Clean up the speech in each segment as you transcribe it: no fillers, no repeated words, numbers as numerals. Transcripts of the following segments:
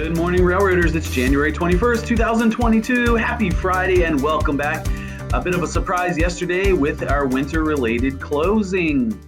Good morning, Railroaders. It's January 21st, 2022. Happy Friday and welcome back. A bit of a surprise yesterday with our winter-related closing.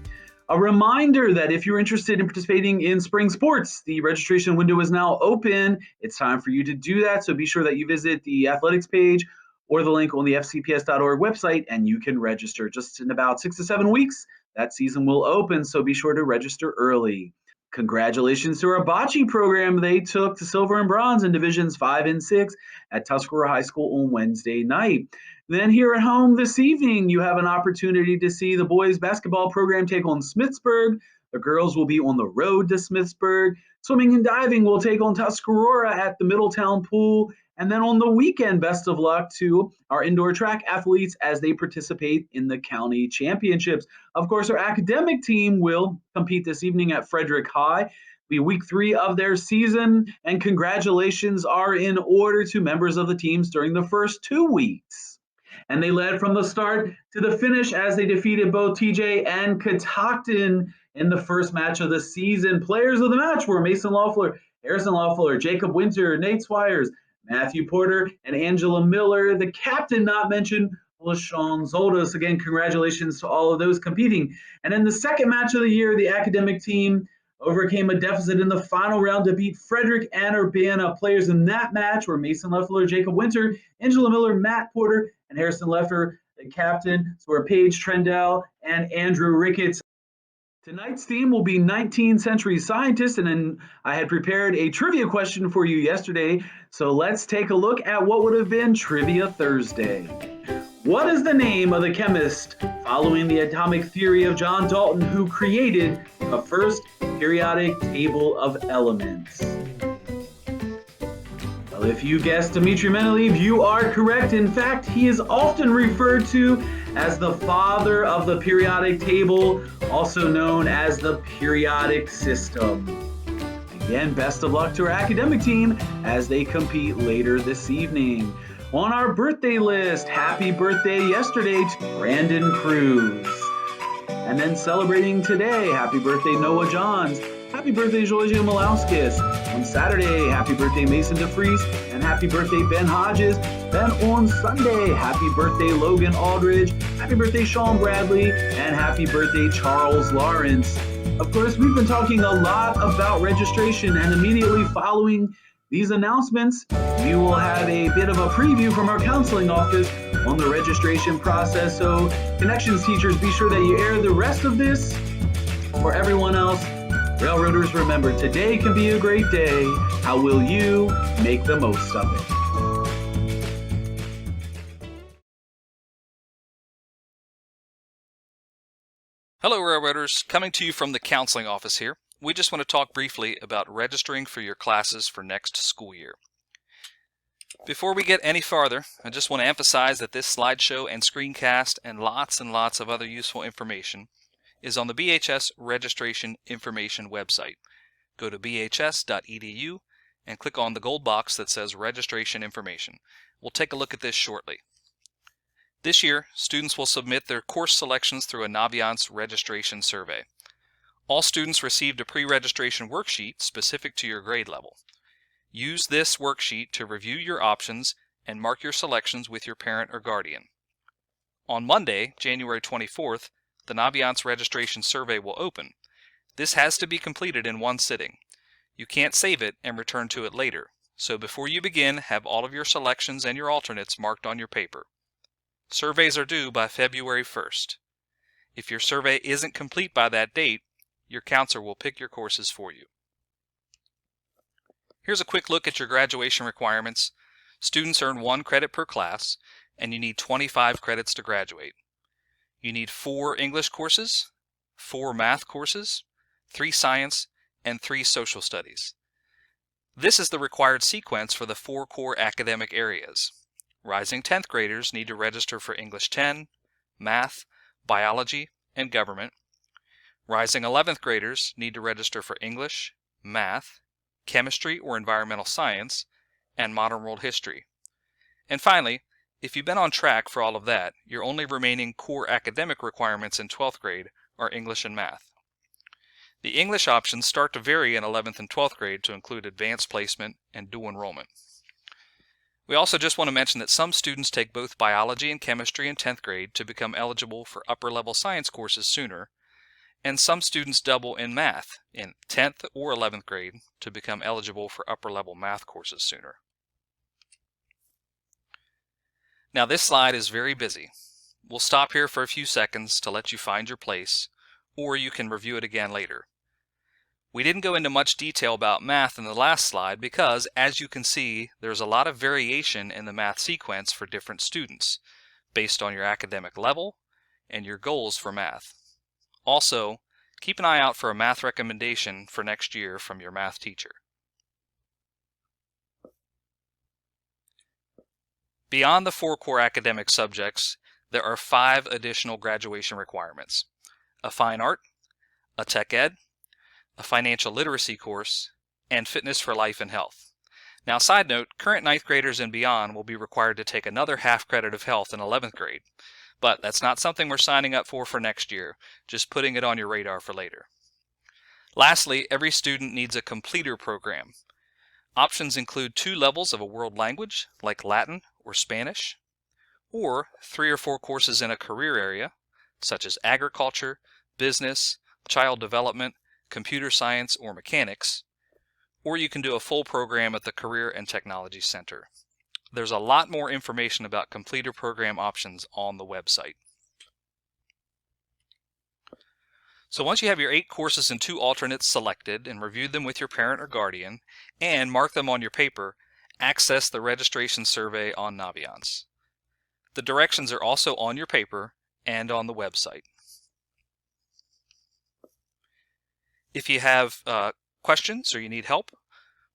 A reminder that if you're interested in participating in spring sports, the registration window is now open. It's time for you to do that, so be sure that you visit the athletics page or the link on the fcps.org website and you can register. Just in about 6 to 7 weeks, that season will open, so be sure to register early. Congratulations to our bocce program. They took to silver and bronze in divisions 5 and 6 at Tuscarora High School on Wednesday night. Then here at home this evening, you have an opportunity to see the boys basketball program take on Smithsburg. The girls will be on the road to Smithsburg. Swimming and diving will take on Tuscarora at the Middletown Pool. And then on the weekend, best of luck to our indoor track athletes as they participate in the county championships. Of course, our academic team will compete this evening at Frederick High. It'll be week 3 of their season, and congratulations are in order to members of the teams during the first 2 weeks. And they led from the start to the finish as they defeated both TJ and Catoctin in the first match of the season. Players of the match were Mason Loeffler, Harrison Loeffler, Jacob Winter, Nate Swires, Matthew Porter, and Angela Miller. The captain not mentioned was Sean Zoldos. Again, congratulations to all of those competing. And in the second match of the year, the academic team overcame a deficit in the final round to beat Frederick and Urbana. Players in that match were Mason Loeffler, Jacob Winter, Angela Miller, Matt Porter, and Harrison Loeffler. The captains were Paige Trendell and Andrew Ricketts. Tonight's theme will be 19th century scientists, and then I had prepared a trivia question for you yesterday, so let's take a look at what would have been Trivia Thursday. What is the name of the chemist following the atomic theory of John Dalton who created the first periodic table of elements? Well, if you guessed Dmitry Mendeleev, you are correct. In fact, he is often referred to as the father of the periodic table, also known as the periodic system. Again, best of luck to our academic team as they compete later this evening. On our birthday list, happy birthday yesterday to Brandon Cruz. And then celebrating today, happy birthday Noah Johns. Happy birthday Georgia Malauskis. On Saturday, happy birthday Mason DeFries. And happy birthday Ben Hodges. Then on Sunday, happy birthday Logan Aldridge. Happy birthday Sean Bradley. And happy birthday Charles Lawrence. Of course, we've been talking a lot about registration, and immediately following these announcements, we will have a bit of a preview from our counseling office on the registration process. So Connections teachers, be sure that you air the rest of this for everyone else. Railroaders, remember, today can be a great day. How will you make the most of it? Hello, Railroaders. Coming to you from the counseling office here. We just want to talk briefly about registering for your classes for next school year. Before we get any farther, I just want to emphasize that this slideshow and screencast and lots of other useful information is on the BHS Registration Information website. Go to bhs.edu and click on the gold box that says Registration Information. We'll take a look at this shortly. This year, students will submit their course selections through a Naviance registration survey. All students received a pre-registration worksheet specific to your grade level. Use this worksheet to review your options and mark your selections with your parent or guardian. On Monday, January 24th, the Naviance registration survey will open. This has to be completed in one sitting. You can't save it and return to it later, so before you begin, have all of your selections and your alternates marked on your paper. Surveys are due by February 1st. If your survey isn't complete by that date, your counselor will pick your courses for you. Here's a quick look at your graduation requirements. Students earn 1 credit per class, and you need 25 credits to graduate. You need 4 English courses, 4 math courses, 3 science, and 3 social studies. This is the required sequence for the 4 core academic areas. Rising 10th graders need to register for English 10, Math, Biology, and Government. Rising 11th graders need to register for English, Math, Chemistry or Environmental Science, and Modern World History. And finally, if you've been on track for all of that, your only remaining core academic requirements in 12th grade are English and Math. The English options start to vary in 11th and 12th grade to include advanced placement and dual enrollment. We also just want to mention that some students take both biology and chemistry in 10th grade to become eligible for upper-level science courses sooner, and some students double in math in 10th or 11th grade to become eligible for upper-level math courses sooner. Now this slide is very busy. We'll stop here for a few seconds to let you find your place, or you can review it again later. We didn't go into much detail about math in the last slide because, as you can see, there's a lot of variation in the math sequence for different students based on your academic level and your goals for math. Also, keep an eye out for a math recommendation for next year from your math teacher. Beyond the 4 core academic subjects, there are 5 additional graduation requirements: a fine art, a tech ed, a financial literacy course, and fitness for life and health. Now, side note, current 9th graders and beyond will be required to take another half credit of health in 11th grade, but that's not something we're signing up for next year, just putting it on your radar for later. Lastly, every student needs a completer program. Options include 2 levels of a world language, like Latin or Spanish, or 3 or 4 courses in a career area, such as agriculture, business, child development, computer science, or mechanics, or you can do a full program at the Career and Technology Center. There's a lot more information about completer program options on the website. So once you have your 8 courses and 2 alternates selected and reviewed them with your parent or guardian and mark them on your paper, access the registration survey on Naviance. The directions are also on your paper and on the website. If you have questions or you need help,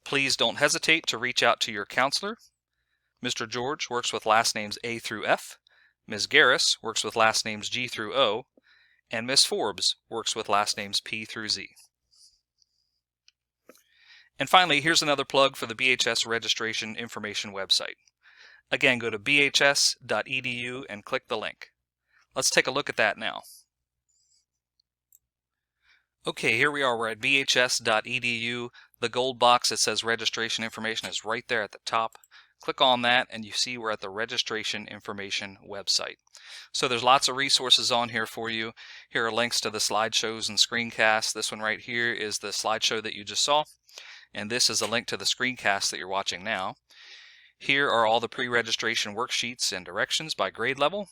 please don't hesitate to reach out to your counselor. Mr. George works with last names A through F, Ms. Garris works with last names G through O, and Ms. Forbes works with last names P through Z. And finally, here's another plug for the BHS registration information website. Again, go to bhs.edu and click the link. Let's take a look at that now. Okay, here we are. We're at bhs.edu. The gold box that says registration information is right there at the top. Click on that and you see we're at the registration information website. So there's lots of resources on here for you. Here are links to the slideshows and screencasts. This one right here is the slideshow that you just saw, and this is a link to the screencast that you're watching now. Here are all the pre-registration worksheets and directions by grade level.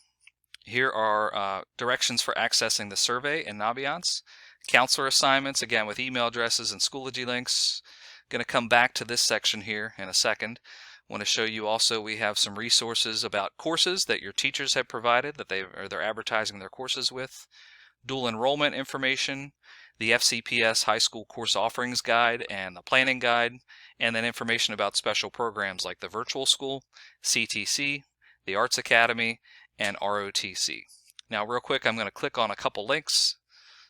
Here are directions for accessing the survey in Naviance. Counselor assignments, again with email addresses and Schoology links. Going to come back to this section here in a second. Want to show you also we have some resources about courses that your teachers have provided that they're advertising their courses with. Dual enrollment information, the FCPS High School Course Offerings Guide and the Planning Guide, and then information about special programs like the Virtual School, CTC, the Arts Academy, and ROTC. Now real quick, I'm going to click on a couple links.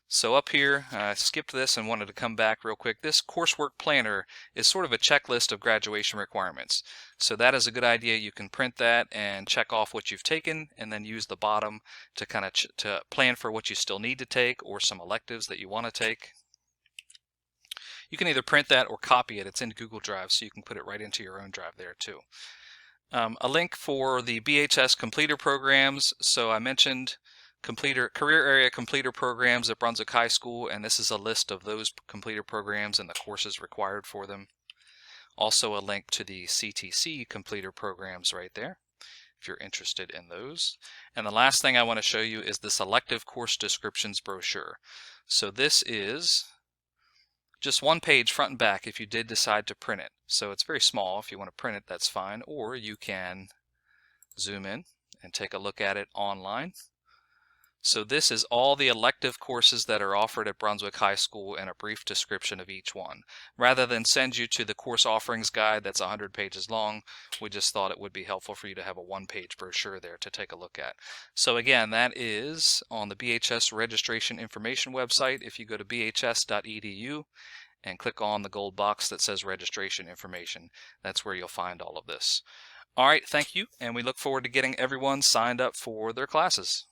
So up here, I skipped this and wanted to come back real quick. This Coursework Planner is sort of a checklist of graduation requirements. So that is a good idea. You can print that and check off what you've taken and then use the bottom to kind of to plan for what you still need to take or some electives that you want to take. You can either print that or copy it. It's in Google Drive, so you can put it right into your own drive there too. A link for the BHS completer programs. So I mentioned career area completer programs at Brunswick High School, and this is a list of those completer programs and the courses required for them. Also a link to the CTC completer programs right there if you're interested in those. And the last thing I want to show you is the Selective Course Descriptions brochure. So this is just one page front and back if you did decide to print it. So it's very small. If you want to print it, that's fine, or you can zoom in and take a look at it online. So this is all the elective courses that are offered at Brunswick High School and a brief description of each one. Rather than send you to the course offerings guide that's 100 pages long, we just thought it would be helpful for you to have a one-page brochure there to take a look at. So again, that is on the BHS registration information website. If you go to bhs.edu and click on the gold box that says registration information, that's where you'll find all of this. All right, thank you, and we look forward to getting everyone signed up for their classes.